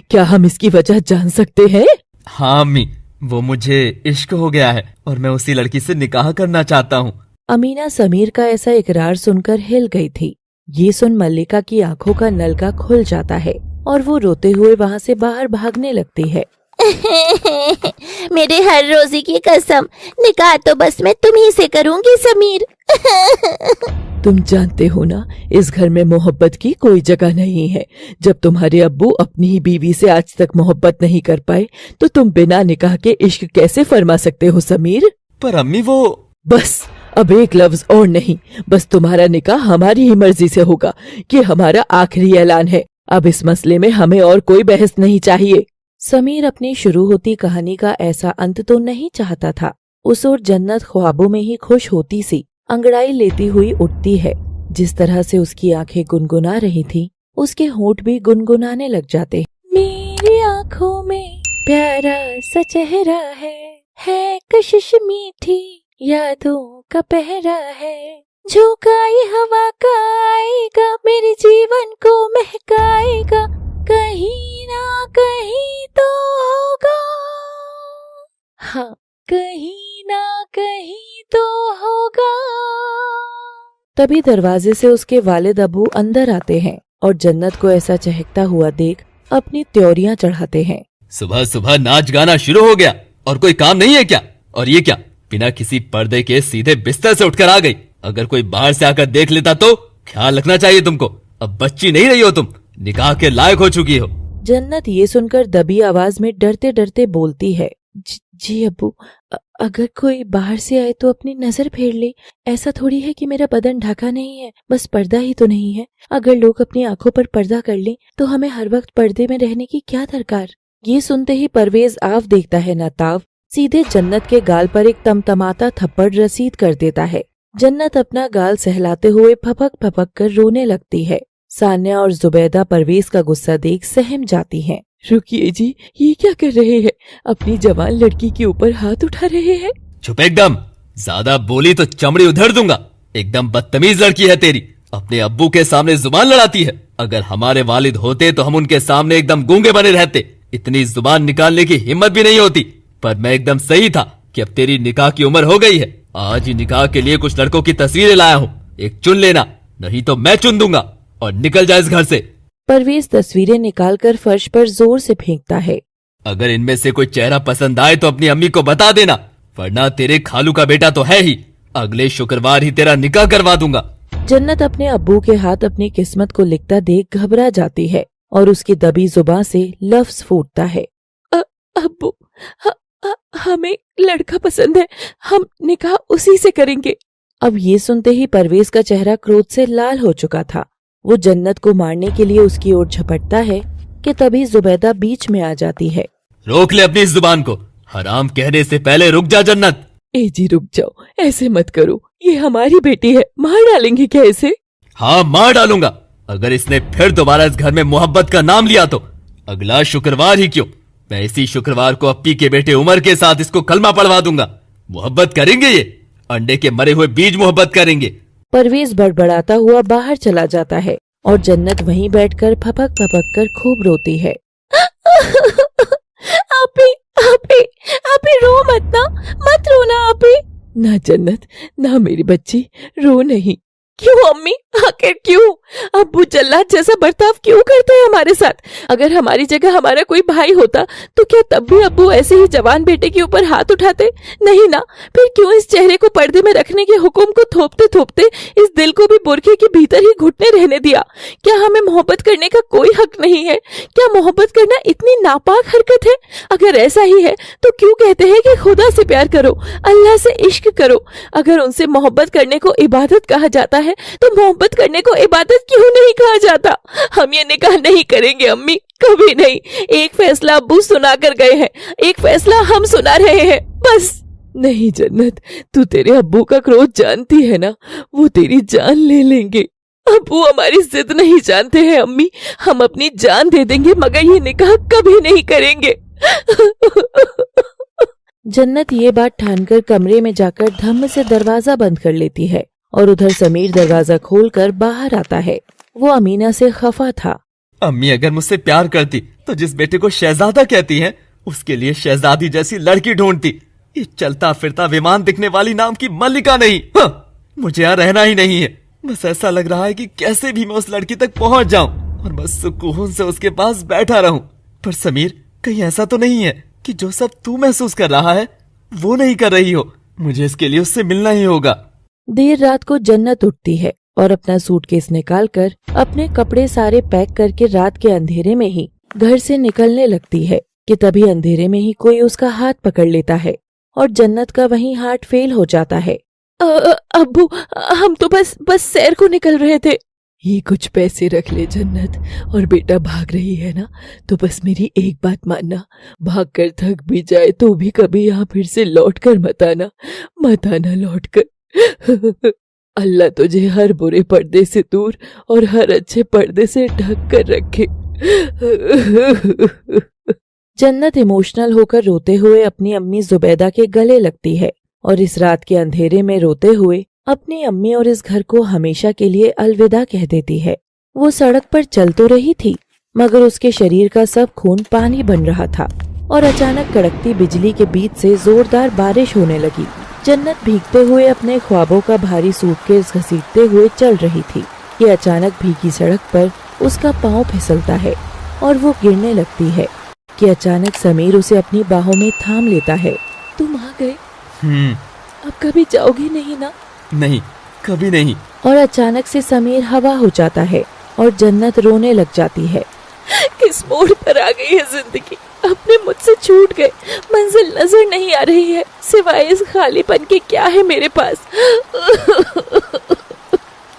क्या हम इसकी वजह जान सकते हैं? हाँ अम्मी, वो मुझे इश्क हो गया है और मैं उसी लड़की से निकाह करना चाहता हूँ। अमीना समीर का ऐसा इकरार सुनकर हिल गई थी। ये सुन मल्लिका की आंखों का नलका खुल जाता है और वो रोते हुए वहाँ से बाहर भागने लगती है। मेरे हर रोजी की कसम, निकाह तो बस मैं तुम्ही से करूंगी समीर। तुम जानते हो ना, इस घर में मोहब्बत की कोई जगह नहीं है। जब तुम्हारे अब्बू अपनी ही बीवी से आज तक मोहब्बत नहीं कर पाए तो तुम बिना निकाह के इश्क कैसे फरमा सकते हो समीर? पर अम्मी वो... बस अब एक लफ्ज और नहीं, बस तुम्हारा निकाह हमारी ही मर्जी से होगा। ये हमारा आखिरी ऐलान है। अब इस मसले में हमें और कोई बहस नहीं चाहिए। समीर अपनी शुरू होती कहानी का ऐसा अंत तो नहीं चाहता था। उस ओर जन्नत ख्वाबों में ही खुश होती सी अंगड़ाई लेती हुई उठती है। जिस तरह से उसकी आंखें गुनगुना रही थी, उसके होंठ भी गुनगुनाने लग जाते। मेरी आंखों में प्यारा सा चेहरा है कशिश मीठी यादों का पहरा है, झोंकाई हवा का आएगा मेरे जीवन को महकाएगा, कहीं ना कहीं तो होगा, हाँ कहीं ना कहीं तो होगा। तभी दरवाजे से उसके वालिद अबू अंदर आते हैं और जन्नत को ऐसा चहकता हुआ देख अपनी त्योरियां चढ़ाते हैं। सुबह सुबह नाच गाना शुरू हो गया और कोई काम नहीं है क्या? और ये क्या, बिना किसी पर्दे के सीधे बिस्तर से उठकर आ गई? अगर कोई बाहर से आकर देख लेता तो ख्याल रखना चाहिए तुमको। अब बच्ची नहीं रही हो तुम, निकाह के लायक हो चुकी हो। जन्नत ये सुनकर दबी आवाज में डरते डरते बोलती है, जी अब्बू, अगर कोई बाहर से आए तो अपनी नजर फेर ले। ऐसा थोड़ी है कि मेरा बदन ढका नहीं है, बस पर्दा ही तो नहीं है। अगर लोग अपनी आंखों पर पर्दा कर लें तो हमें हर वक्त पर्दे में रहने की क्या दरकार। ये सुनते ही परवेज आव देखता है न ताव, सीधे जन्नत के गाल पर एक तमतमाता थप्पड़ रसीद कर देता है। जन्नत अपना गाल सहलाते हुए फपक फपक कर रोने लगती है। सान्या और जुबैदा परवेज का गुस्सा देख सहम जाती हैं। रुकिए जी, ये क्या कर रहे हैं? अपनी जवान लड़की के ऊपर हाथ उठा रहे हैं। चुप एकदम, ज्यादा बोली तो चमड़ी उधेड़ दूंगा। एकदम बदतमीज लड़की है तेरी, अपने अब्बू के सामने जुबान लड़ाती है। अगर हमारे वालिद होते तो हम उनके सामने एकदम गूंगे बने रहते, इतनी जुबान निकालने की हिम्मत भी नहीं होती। पर मैं एकदम सही था कि अब तेरी निकाह की उम्र हो गई है। आज ही निकाह के लिए कुछ लड़कों की तस्वीरें लाया हूँ, एक चुन लेना, नहीं तो मैं चुन दूंगा और निकल जा इस घर से। परवेज तस्वीरें निकालकर फर्श पर जोर से फेंकता है। अगर इनमें से कोई चेहरा पसंद आए तो अपनी अम्मी को बता देना, वरना तेरे खालू का बेटा तो है ही, अगले शुक्रवार ही तेरा निकाह करवा दूंगा। जन्नत अपने अब्बू के हाथ अपनी किस्मत को लिखता देख घबरा जाती है और उसकी दबी जुबान से लफ्ज फूटता है, अब्बू, हमें लड़का पसंद है, हम निकाह उसी से करेंगे। अब ये सुनते ही परवेज का चेहरा क्रोध से लाल हो चुका था। वो जन्नत को मारने के लिए उसकी ओर झपटता है कि तभी जुबैदा बीच में आ जाती है। रोक ले अपनी इस जुबान को, हराम कहने से पहले रुक जा जन्नत। ए जी रुक जाओ, ऐसे मत करो, ये हमारी बेटी है, मार डालेंगे क्या इसे? हाँ मार डालूंगा। अगर इसने फिर दोबारा इस घर में मोहब्बत का नाम लिया तो अगला शुक्रवार ही क्यों, मैं इसी शुक्रवार को अप्पी के बेटे उमर के साथ इसको कलमा पढ़वा दूंगा। मोहब्बत करेंगे ये, अंडे के मरे हुए बीज मोहब्बत करेंगे। परवेज बड़बड़ाता हुआ बाहर चला जाता है और जन्नत वहीं बैठकर फपक फपक कर खूब रोती है। आपी रो मत ना, मत रोना आपी। ना जन्नत, ना मेरी बच्ची, रो नहीं। क्यों अम्मी, आखिर क्यों? अब्बू जल्लाद जैसा बर्ताव क्यों करते हैं हमारे साथ? अगर हमारी जगह हमारा कोई भाई होता तो क्या तब भी अब्बू ऐसे ही जवान बेटे के ऊपर हाथ उठाते? नहीं ना। फिर क्यों इस चेहरे को पर्दे में रखने के हुक्म को थोपते थोपते इस दिल को भी बुरखे के भीतर ही घुटने रहने दिया? क्या हमें मोहब्बत करने का कोई हक नहीं है? क्या मोहब्बत करना इतनी नापाक हरकत है? अगर ऐसा ही है तो क्यों कहते हैं कि खुदा से प्यार करो, अल्लाह से इश्क करो? अगर उनसे मोहब्बत करने को इबादत कहा जाता है तो मोहब्बत करने को इबादत क्यों नहीं कहा जाता? हम ये निकाह नहीं करेंगे अम्मी, कभी नहीं। एक फैसला अब्बू सुना कर गए हैं, एक फैसला हम सुना रहे हैं, बस। नहीं जन्नत, तू तेरे अब्बू का क्रोध जानती है ना, वो तेरी जान ले लेंगे। अब्बू हमारी जिद नहीं जानते हैं अम्मी, हम अपनी जान दे देंगे मगर ये निकाह कभी नहीं करेंगे। जन्नत ये बात ठानकर कमरे में जाकर धम्म से दरवाजा बंद कर लेती है और उधर समीर दरवाजा खोलकर बाहर आता है। वो अमीना से खफा था। अम्मी अगर मुझसे प्यार करती तो जिस बेटे को शहजादा कहती हैं, उसके लिए शहजादी जैसी लड़की ढूंढती। ये चलता फिरता विमान दिखने वाली नाम की मल्लिका नहीं। हाँ, मुझे यहाँ रहना ही नहीं है। बस ऐसा लग रहा है कि कैसे भी मैं उस लड़की तक पहुंच जाऊं और बस सुकून से उसके पास बैठा रहूं। पर समीर, कहीं ऐसा तो नहीं है कि जो सब तू महसूस कर रहा है वो नहीं कर रही हो? मुझे इसके लिए उससे मिलना ही होगा। देर रात को जन्नत उठती है और अपना सूटकेस निकालकर अपने कपड़े सारे पैक करके रात के अंधेरे में ही घर से निकलने लगती है कि तभी अंधेरे में ही कोई उसका हाथ पकड़ लेता है और जन्नत का वहीं हार्ट फेल हो जाता है। अब्बू, हम तो बस सैर को निकल रहे थे। ये कुछ पैसे रख ले जन्नत, और बेटा भाग रही है ना तो बस मेरी एक बात मानना, भाग कर थक भी जाए तो भी कभी यहाँ फिर से लौट कर मत आना लौट कर। अल्लाह तुझे हर बुरे पर्दे से दूर और हर अच्छे पर्दे से ढक कर रखे। जन्नत इमोशनल होकर रोते हुए अपनी अम्मी जुबैदा के गले लगती है और इस रात के अंधेरे में रोते हुए अपनी अम्मी और इस घर को हमेशा के लिए अलविदा कह देती है। वो सड़क पर चल तो रही थी मगर उसके शरीर का सब खून पानी बन रहा था और अचानक कड़कती बिजली के बीच से जोरदार बारिश होने लगी। जन्नत भीगते हुए अपने ख्वाबों का भारी सूटकेस घसीटते हुए चल रही थी कि अचानक भीगी सड़क पर उसका पांव फिसलता है और वो गिरने लगती है कि अचानक समीर उसे अपनी बाहों में थाम लेता है। तुम आ गए? अब कभी जाओगे नहीं ना? नहीं, कभी नहीं। और अचानक से समीर हवा हो जाता है और जन्नत रोने लग जाती है। किस मोड़ पर आ गई है जिंदगी, अपने मुझसे छूट गए, मंजिल नजर नहीं आ रही है, सिवाय इस खालीपन के क्या है मेरे पास।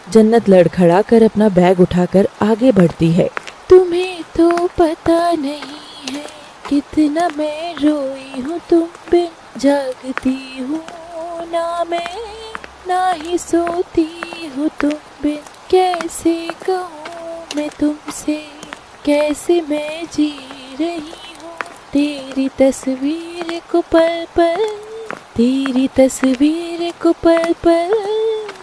जन्नत लड़खड़ा कर अपना बैग उठाकर आगे बढ़ती है। तुम्हें तो पता नहीं है कितना मैं रोई हूँ तुम बिन, जागती हूँ ना मैं, ना ही सोती हूँ तुम बिन। कैसे कहूँ मैं तुमसे, कैसे मैं जी रही हूँ तेरी तस्वीर को पल पल, तेरी तस्वीर को पल पल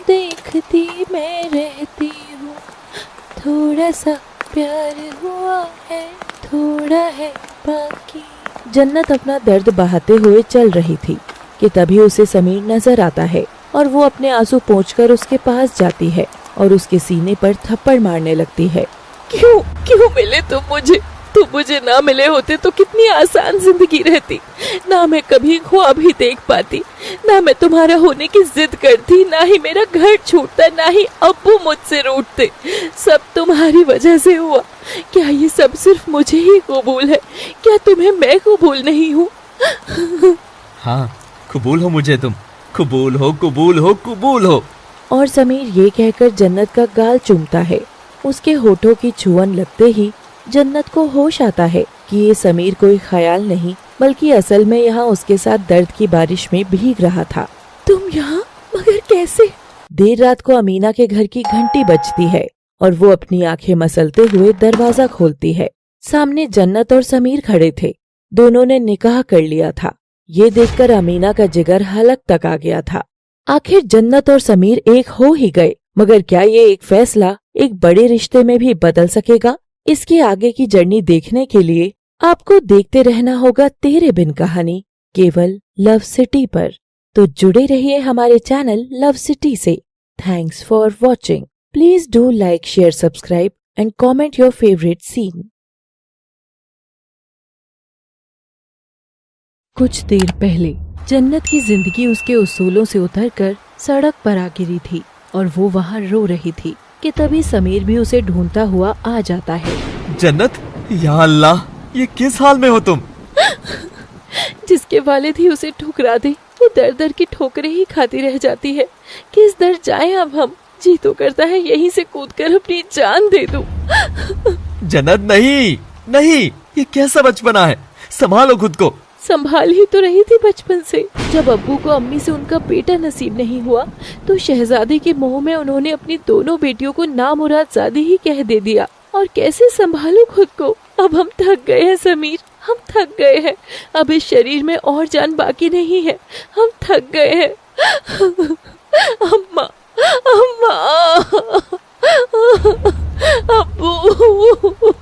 देखती मैं रहती हूँ। थोड़ा सा प्यार हुआ है, थोड़ा है बाकी। जन्नत अपना दर्द बहाते हुए चल रही थी कि तभी उसे समीर नजर आता है और वो अपने आंसू पोंछकर उसके पास जाती है और उसके सीने पर थप्पड़ मारने लगती है। क्यों मिले तुम मुझे ना मिले होते तो कितनी आसान जिंदगी रहती। ना मैं कभी ख्वाब ही देख पाती, ना मैं तुम्हारा होने की जिद करती, ना ही मेरा घर छूटता, ना ही अब्बू मुझसे रूठते। सब तुम्हारी वजह से हुआ। क्या ये सब सिर्फ मुझे ही कबूल है? क्या तुम्हें मैं कबूल नहीं हूँ? हाँ, कबूल हो मुझे तुम, कबूल हो, कबूल हो, कबूल हो। और समीर ये कहकर जन्नत का गाल चूमता है। उसके होठों की छुअन लगते ही जन्नत को होश आता है कि ये समीर कोई ख्याल नहीं बल्कि असल में यहाँ उसके साथ दर्द की बारिश में भीग रहा था। तुम यहाँ? मगर कैसे? देर रात को अमीना के घर की घंटी बजती है और वो अपनी आंखें मसलते हुए दरवाजा खोलती है। सामने जन्नत और समीर खड़े थे। दोनों ने निकाह कर लिया था। ये देखकर अमीना का जिगर हलक तक आ गया था। आखिर जन्नत और समीर एक हो ही गए, मगर क्या ये एक फैसला एक बड़े रिश्ते में भी बदल सकेगा? इसके आगे की जर्नी देखने के लिए आपको देखते रहना होगा तेरे बिन कहानी, केवल लव सिटी पर। तो जुड़े रहिए हमारे चैनल लव सिटी से। Thanks for watching. Please do like, share, subscribe and comment your favorite scene. कुछ देर पहले जन्नत की जिंदगी उसके उसूलों से उतरकर सड़क पर आ गिरी थी और वो वहाँ रो रही थी कि तभी समीर भी उसे ढूंढता हुआ आ जाता है। जन्नत, या अल्लाह, ये किस हाल में हो तुम? जिसके वालिद ही उसे ठुकरा दे वो दर दर की ठोकरें ही खाती रह जाती है। किस दर जाएं अब हम? जी तो करता है यहीं से कूदकर अपनी जान दे दूं। जन्नत, नहीं नहीं, ये कैसा बचपना है? संभालो खुद को। संभाल ही तो रही थी बचपन से। जब अब्बू को अम्मी से उनका बेटा नसीब नहीं हुआ तो शहजादे के मोह में उन्होंने अपनी दोनों बेटियों को नामुरादजादी ही कह दे दिया। और कैसे संभालूं खुद को? अब हम थक गए हैं समीर, हम थक गए हैं। अब इस शरीर में और जान बाकी नहीं है, हम थक गए हैं। अम्मा, अम्मा, अब्बू,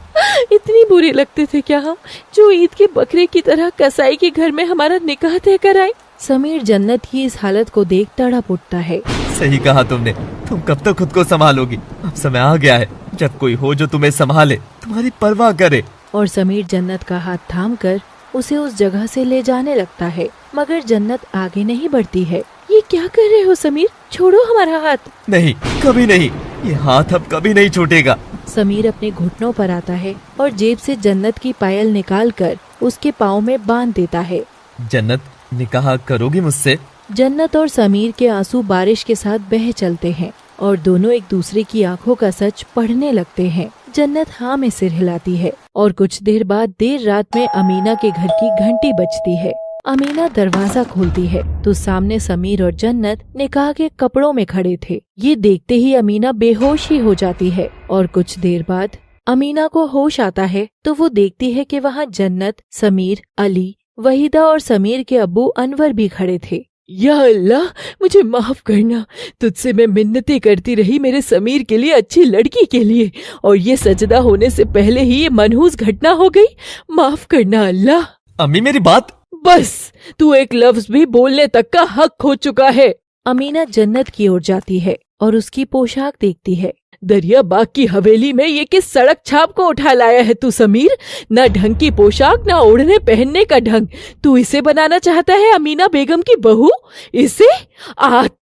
इतनी बुरी लगते थे क्या हम, जो ईद के बकरे की तरह कसाई के घर में हमारा निकाह तय कराए? समीर जन्नत की इस हालत को देख तड़प उठता है। सही कहा तुमने, तुम कब तक खुद को संभालोगी? अब समय आ गया है जब कोई हो जो तुम्हें संभाले, तुम्हारी परवाह करे। और समीर जन्नत का हाथ थामकर उसे उस जगह से ले जाने लगता है, मगर जन्नत आगे नहीं बढ़ती है। ये क्या कर रहे हो समीर? छोड़ो हमारा हाथ। नहीं, कभी नहीं, ये हाथ अब कभी नहीं छूटेगा। समीर अपने घुटनों पर आता है और जेब से जन्नत की पायल निकालकर उसके पाँव में बांध देता है। जन्नत, निकाह करोगी मुझसे? जन्नत और समीर के आंसू बारिश के साथ बह चलते हैं और दोनों एक दूसरे की आंखों का सच पढ़ने लगते हैं। जन्नत हाँ में सिर हिलाती है और कुछ देर बाद देर रात में अमीना के घर की घंटी बजती है। अमीना दरवाजा खोलती है तो सामने समीर और जन्नत निकाह के कपड़ों में खड़े थे। ये देखते ही अमीना बेहोश ही हो जाती है और कुछ देर बाद अमीना को होश आता है तो वो देखती है कि वहाँ जन्नत, समीर, अली, वहीदा और समीर के अब्बू अनवर भी खड़े थे। या अल्लाह, मुझे माफ करना। तुझसे मैं मिन्नतें करती रही मेरे समीर के लिए, अच्छी लड़की के लिए, और ये सजदा होने से पहले ही ये मनहूस घटना हो गई। माफ करना अल्लाह। अम्मी, मेरी बात। बस, तू एक लफ्ज भी बोलने तक का हक खो चुका है। अमीना जन्नत की ओर जाती है और उसकी पोशाक देखती है। दरियाबाग की हवेली में ये किस सड़क छाप को उठा लाया है तू समीर? ना ढंग की पोशाक, ना ओढ़ने पहनने का ढंग। तू इसे बनाना चाहता है अमीना बेगम की बहू? इसे?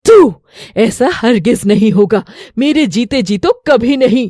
तू ऐसा हरगिज नहीं होगा, मेरे जीते जी तो कभी नहीं।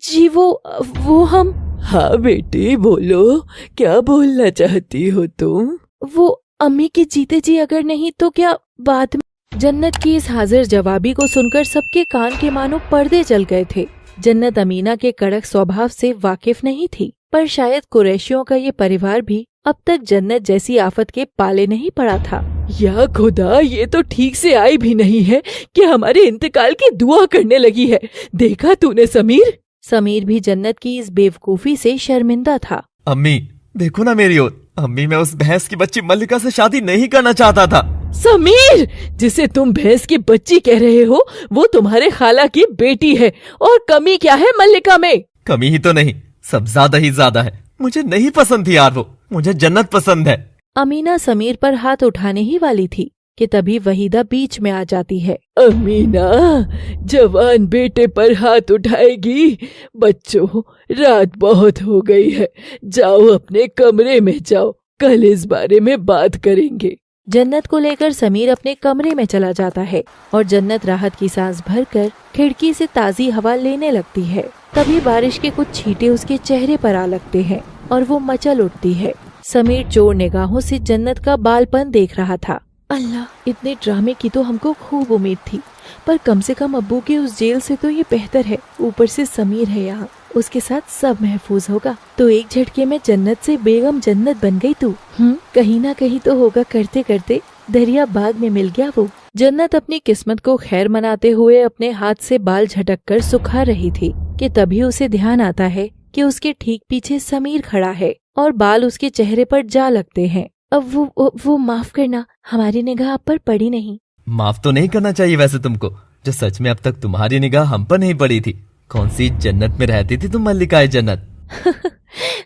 जी वो हम। हाँ बेटी, बोलो, क्या बोलना चाहती हो तुम? वो अम्मी की जीते जी अगर नहीं तो क्या बाद में? जन्नत की इस हाजिर जवाबी को सुनकर सबके कान के मानो पर्दे जल गए थे। जन्नत अमीना के कड़क स्वभाव से वाकिफ नहीं थी, पर शायद कुरैशियों का ये परिवार भी अब तक जन्नत जैसी आफत के पाले नहीं पड़ा था। या खुदा, ये तो ठीक से आई भी नहीं है कि हमारे इंतकाल की दुआ करने लगी है। देखा तूने समीर? समीर भी जन्नत की इस बेवकूफी से शर्मिंदा था। अम्मी, देखो ना मेरी ओर। अम्मी, मैं उस भैंस की बच्ची मल्लिका से शादी नहीं करना चाहता था। समीर, जिसे तुम भैंस की बच्ची कह रहे हो वो तुम्हारे खाला की बेटी है। और कमी क्या है मल्लिका में? कमी ही तो नहीं, सब ज्यादा ही ज्यादा है। मुझे नहीं पसंद थी यार वो, मुझे जन्नत पसंद है। अमीना समीर पर हाथ उठाने ही वाली थी कि तभी वहीदा बीच में आ जाती है। अमीना, जवान बेटे पर हाथ उठाएगी? बच्चों, रात बहुत हो गई है, जाओ अपने कमरे में जाओ, कल इस बारे में बात करेंगे। जन्नत को लेकर समीर अपने कमरे में चला जाता है और जन्नत राहत की सांस भरकर खिड़की से ताज़ी हवा लेने लगती है। तभी बारिश के कुछ छींटे उसके चेहरे पर आ लगते हैं और वो मचल उठती है। समीर चोर निगाहों से जन्नत का बालपन देख रहा था। अल्लाह, इतने ड्रामे की तो हमको खूब उम्मीद थी, पर कम से कम अब्बू के उस जेल से तो ये बेहतर है। ऊपर से समीर है यहाँ, उसके साथ सब महफूज होगा। तो एक झटके में जन्नत से बेगम जन्नत बन गई तू। कहीं ना कहीं तो होगा करते करते दरिया बाग में मिल गया वो। जन्नत अपनी किस्मत को खैर मनाते हुए अपने हाथ से बाल झटक कर सुखा रही थी कि तभी उसे ध्यान आता है कि उसके ठीक पीछे समीर खड़ा है और बाल उसके चेहरे पर जा लगते हैं। अब वो माफ करना, हमारी निगाह आप पर पड़ी नहीं। माफ तो नहीं करना चाहिए वैसे तुमको, जो सच में अब तक तुम्हारी निगाह हम पर नहीं पड़ी थी। कौन सी जन्नत में रहती थी तुम मल्लिकाए जन्नत?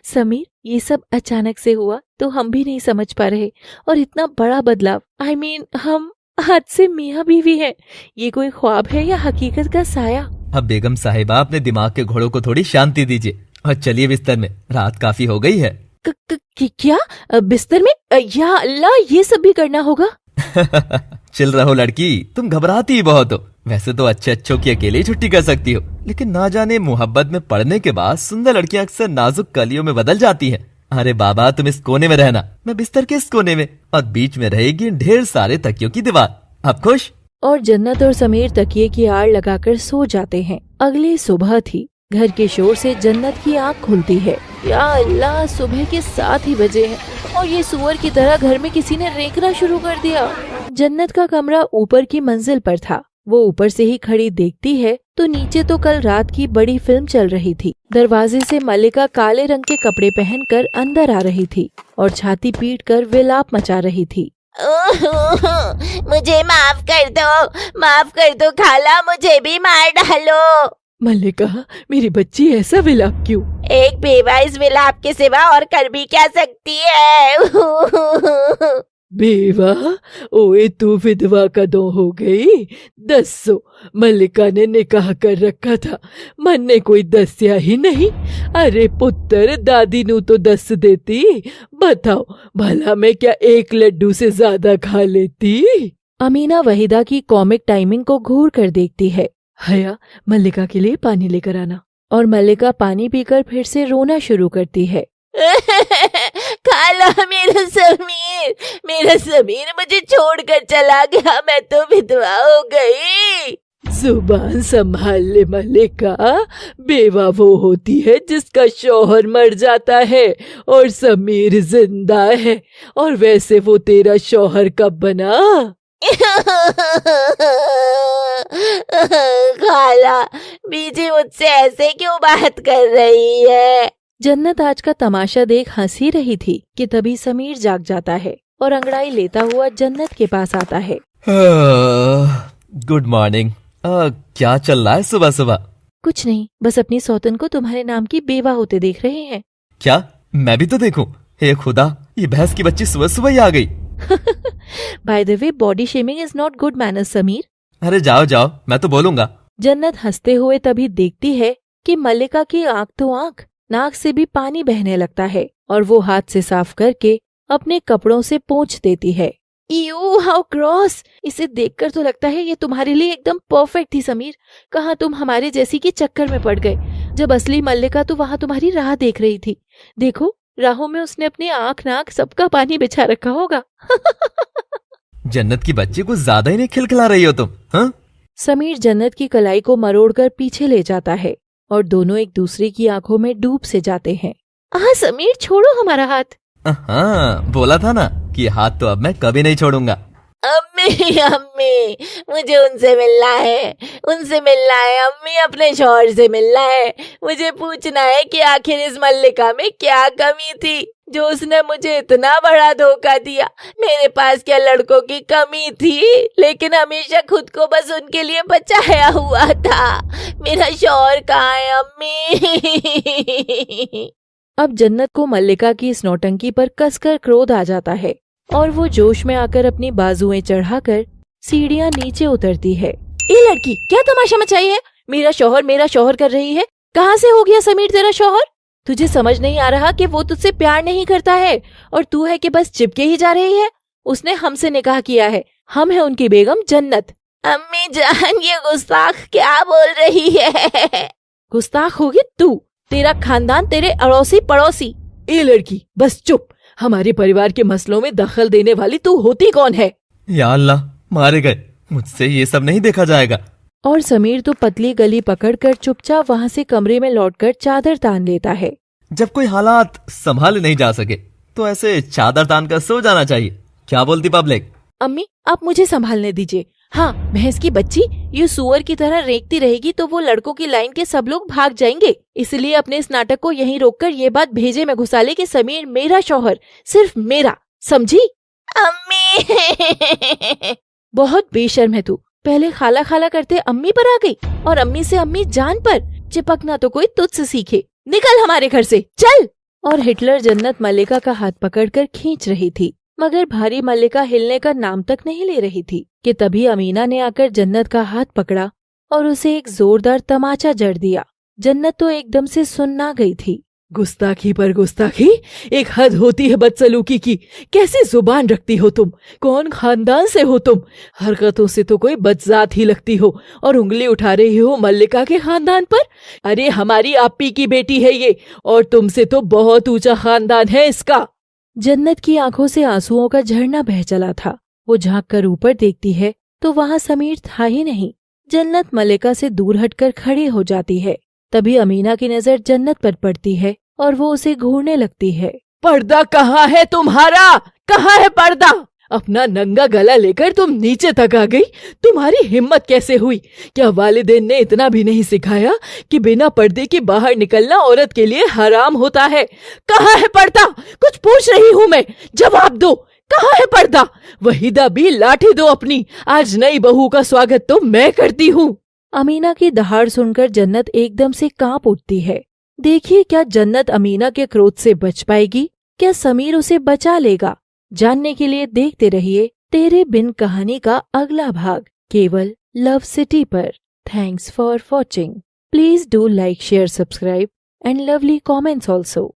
समीर, ये सब अचानक से हुआ तो हम भी नहीं समझ पा रहे, और इतना बड़ा बदलाव, हम आज से मियाँ बीवी हैं। ये कोई ख्वाब है या हकीकत का साया? अब बेगम साहिबा अपने दिमाग के घोड़ों को थोड़ी शांति दीजिए और चलिए बिस्तर में, रात काफी हो गई है। क्या बिस्तर में? या अल्लाह, ये सब भी करना होगा? चिल रहो लड़की, तुम घबराती ही बहुत हो। वैसे तो अच्छों की अकेले ही छुट्टी कर सकती हो, लेकिन ना जाने मोहब्बत में पड़ने के बाद सुंदर लड़कियां अक्सर नाजुक कलियों में बदल जाती हैं। अरे बाबा, तुम इस कोने में रहना, मैं बिस्तर के इस कोने में, और बीच में रहेगी ढेर सारे तकियों की दीवार। अब खुश? और जन्नत और समीर तकिए की आड़ लगाकर सो जाते हैं। अगली सुबह थी। घर के शोर से जन्नत की आँख खुलती है। या अल्लाह, सुबह के 7 ही बजे हैं और ये सुअर की तरह घर में किसी ने रेंकना शुरू कर दिया। जन्नत का कमरा ऊपर की मंजिल पर था। वो ऊपर से ही खड़ी देखती है तो नीचे तो कल रात की बड़ी फिल्म चल रही थी। दरवाजे से मल्लिका काले रंग के कपड़े पहनकर अंदर आ रही थी और छाती पीटकर विलाप मचा रही थी। मुझे माफ कर दो खाला, मुझे भी मार डालो। मल्लिका, मेरी बच्ची ऐसा विलाप क्यों? एक बेवा इस विलाप के सिवा और कर भी क्या सकती है? बेवा? ओए, तू विधवा कदों हो गई? दसो, मल्लिका ने निकाह कर रखा था, मन ने कोई दस्या ही नहीं। अरे पुत्र, दादी नू तो दस देती। बताओ भला मैं क्या एक लड्डू से ज्यादा खा लेती? अमीना वहीदा की कॉमिक टाइमिंग को घूर कर देखती है। हया, मल्लिका के लिए पानी लेकर आना। और मल्लिका पानी पीकर फिर से रोना शुरू करती है। खाला, मेरा समीर मुझे छोड़कर चला गया, मैं तो विधवा हो गई। जुबान संभाल ले मल्लिका, बेवा वो होती है जिसका शौहर मर जाता है और समीर जिंदा है, और वैसे वो तेरा शौहर कब बना? खाला, बीजी मुझसे ऐसे क्यों बात कर रही है? जन्नत आज का तमाशा देख हंस ही रही थी कि तभी समीर जाग जाता है और अंगड़ाई लेता हुआ जन्नत के पास आता है। Good morning. क्या चल रहा है सुबह सुबह? कुछ नहीं, बस अपनी सौतन को तुम्हारे नाम की बेवा होते देख रहे हैं। क्या मैं भी तो देखूं? हे खुदा, ये भैंस की बच्ची सुबह सुबह ही आ गई। By the way, body shaming is not good manners Sameer. अरे जाओ जाओ, मैं तो बोलूंगा। जन्नत हंसते हुए तभी देखती है कि मल्लिका की आंख तो आंख, नाक से भी पानी बहने लगता है और वो हाथ से साफ करके अपने कपड़ों से पोंछ देती है। You, how cross! इसे देखकर तो लगता है ये तुम्हारे लिए एकदम परफेक्ट थी समीर। कहाँ तुम हमारे जैसी के चक्कर में पड़ गए, जब असली मल्लिका तो वहाँ तुम्हारी राह देख रही थी। देखो, राहों में उसने अपनी आंख नाक सबका पानी बिछा रखा होगा। जन्नत की बच्ची कुछ ज्यादा ही नहीं खिलखिला रही हो तुम, हाँ? समीर जन्नत की कलाई को मरोड़कर पीछे ले जाता है और दोनों एक दूसरे की आंखों में डूब से जाते हैं। हाँ समीर, छोड़ो हमारा हाथ। हाँ, बोला था ना कि हाथ तो अब मैं कभी नहीं छोड़ूंगा। अम्मी, मुझे उनसे मिलना है अम्मी, अपने शौहर से मिलना है। मुझे पूछना है कि आखिर इस मल्लिका में क्या कमी थी जो उसने मुझे इतना बड़ा धोखा दिया। मेरे पास क्या लड़कों की कमी थी, लेकिन हमेशा खुद को बस उनके लिए बचाया हुआ था। मेरा शौहर कहाँ है अम्मी? अब जन्नत को मल्लिका की इस नौटंकी पर कसकर क्रोध आ जाता है और वो जोश में आकर अपनी बाजुएं चढ़ाकर सीढ़ियां नीचे उतरती है। ए लड़की, क्या तमाशा मचाई है? मेरा शौहर कर रही है। कहाँ से हो गया समीर तेरा शौहर? तुझे समझ नहीं आ रहा कि वो तुझसे प्यार नहीं करता है और तू है कि बस चिपके ही जा रही है। उसने हमसे निकाह किया है, हम है उनकी बेगम जन्नत। अम्मी जान, ये गुस्ताख क्या बोल रही है? गुस्ताख होगी तू, तेरा खानदान, तेरे अड़ोसी पड़ोसी। ए लड़की, बस चुप। हमारे परिवार के मसलों में दखल देने वाली तू होती कौन है? या अल्लाह, मारे गए, मुझसे ये सब नहीं देखा जाएगा। और समीर तो पतली गली पकड़कर चुपचाप वहाँ से कमरे में लौटकर चादर तान लेता है। जब कोई हालात संभाले नहीं जा सके तो ऐसे चादर तान कर सो जाना चाहिए। क्या बोलती पब्लिक? अम्मी, आप मुझे संभालने दीजिए। हाँ, भैंस की बच्ची, ये सुअर की तरह रेंकती रहेगी तो वो लड़कों की लाइन के सब लोग भाग जाएंगे। इसलिए अपने इस नाटक को यहीं रोककर ये बात भेजे में घुसा ले कि समीर मेरा शौहर, सिर्फ मेरा, समझी? अम्मी बहुत बेशर्म है तू। पहले खाला खाला करते अम्मी पर आ गई और अम्मी से अम्मी जान पर। चिपकना तो कोई तुझसे सीखे। निकल हमारे घर से, चल। और हिटलर जन्नत मल्लिका का हाथ पकड़कर खींच रही थी, मगर भारी मल्लिका हिलने का नाम तक नहीं ले रही थी कि तभी अमीना ने आकर जन्नत का हाथ पकड़ा और उसे एक जोरदार तमाचा जड़ दिया। जन्नत तो एकदम से सुन्ना गई थी। गुस्ताखी पर गुस्ताखी, एक हद होती है बदसलूकी की। कैसी जुबान रखती हो तुम? कौन खानदान से हो तुम? हरकतों से तो कोई बदजात ही लगती हो और उंगली उठा रही हो मल्लिका के खानदान पर। अरे हमारी आपी की बेटी है ये, और तुमसे तो बहुत ऊंचा खानदान है इसका। जन्नत की आंखों से आंसुओं का झरना बह चला था। वो झांक कर ऊपर देखती है तो वहाँ समीर था ही नहीं। जन्नत मल्लिका से दूर हटकर खड़ी हो जाती है। तभी अमीना की नजर जन्नत पर पड़ती है और वो उसे घूरने लगती है। पर्दा कहाँ है तुम्हारा? कहाँ है पर्दा? अपना नंगा गला लेकर तुम नीचे तक आ गई। तुम्हारी हिम्मत कैसे हुई? क्या वालिदैन ने इतना भी नहीं सिखाया कि बिना पर्दे के बाहर निकलना औरत के लिए हराम होता है? कहाँ है पर्दा? कुछ पूछ रही हूँ मैं, जवाब दो। कहाँ है पर्दा? वहीदा भी लाठी दो अपनी। आज नई बहू का स्वागत तो मैं करती हूँ। अमीना की दहाड़ सुनकर जन्नत एकदम से कांप उठती है। देखिए, क्या जन्नत अमीना के क्रोध से बच पाएगी? क्या समीर उसे बचा लेगा? जानने के लिए देखते रहिए तेरे बिन कहानी का अगला भाग, केवल लव सिटी पर। Thanks for watching. Please do like, share, subscribe and lovely comments also.